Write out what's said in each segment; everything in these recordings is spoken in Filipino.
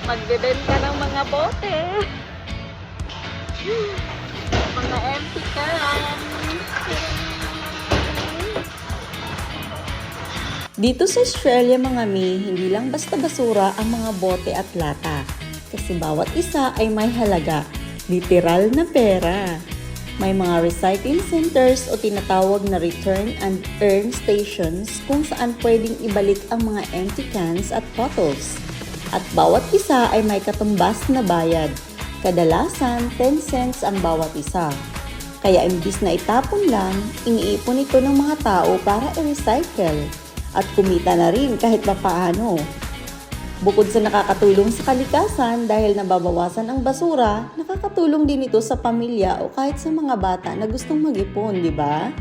Magbebenta ng mga bote. Mga empty cans. Dito sa Australia mga mi, hindi lang basta basura ang mga bote at lata. Kasi bawat isa ay may halaga. Literal na pera. May mga recycling centers o tinatawag na return and earn stations kung saan pwedeng ibalik ang mga empty cans at bottles. At bawat isa ay may katumbas na bayad. Kadalasan, 10 cents ang bawat isa. Kaya imbis na itapon lang, iniipon ito ng mga tao para i-recycle. At kumita na rin kahit papaano. Bukod sa nakakatulong sa kalikasan dahil nababawasan ang basura, nakakatulong din ito sa pamilya o kahit sa mga bata na gustong mag-ipon, di ba?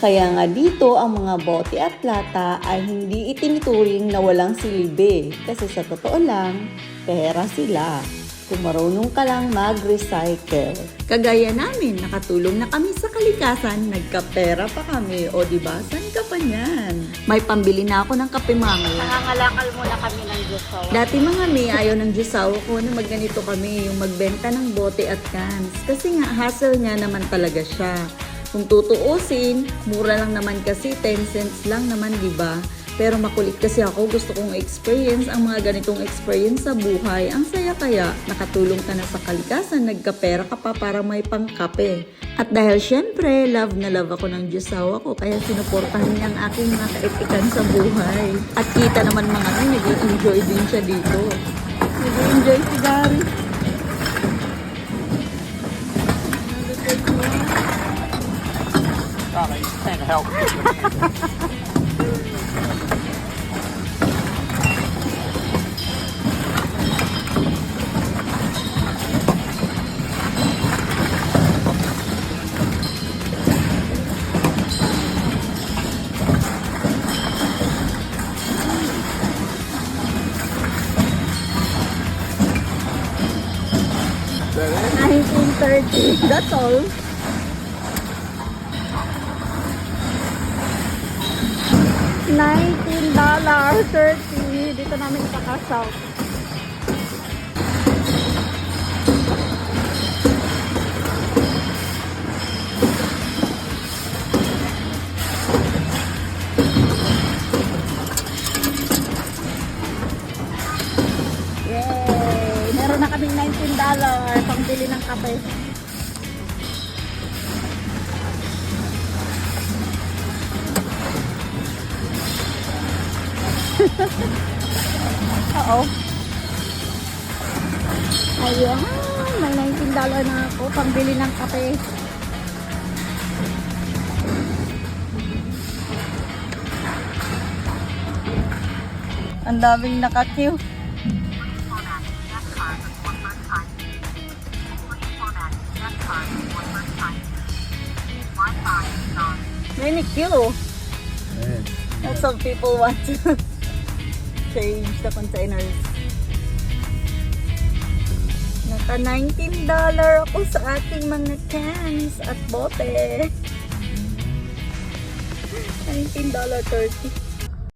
Kaya nga dito ang mga bote at lata ay hindi itinituring na walang silbi kasi sa totoo lang, pera sila. Kung marunong ka lang mag-recycle. Kagaya namin, nakatulong na kami sa kalikasan, nagkapera pa kami. O diba, saan ka pa niyan? May pambili na ako ng kape mamaya. Nangangalakal muna kami ng Diyosawa. Dati mga may ayaw ng Diyosawa ko na magganito kami, yung magbenta ng bote at cans. Kasi nga, hassle niya naman talaga siya. Kung tutuusin, mura lang naman kasi, 10 cents lang naman, diba? Pero makulit kasi ako, gusto kong experience ang mga ganitong experience sa buhay. Ang saya kaya, nakatulong ka na sa kalikasan, nagkapera ka pa para may pangkape. At dahil syempre, love na love ako ng Diyosawa ko, kaya sinuportahan niya ang aking mga kaitikan sa buhay. At kita naman mga nag-enjoy din siya dito. Nag-enjoy si Gary. Sorry, can't help it. That it? 1930, that's all. $19.30. Dito namin kakasaw. Yay! Meron na kaming $19 pangbili ng kape. Oo. Ayan, may $19 na ako pambili ng kape. Ang daming naka-queue. Many queue. And some people want to change the containers. Naka $19 ako sa ating mga cans at bote. $19.30.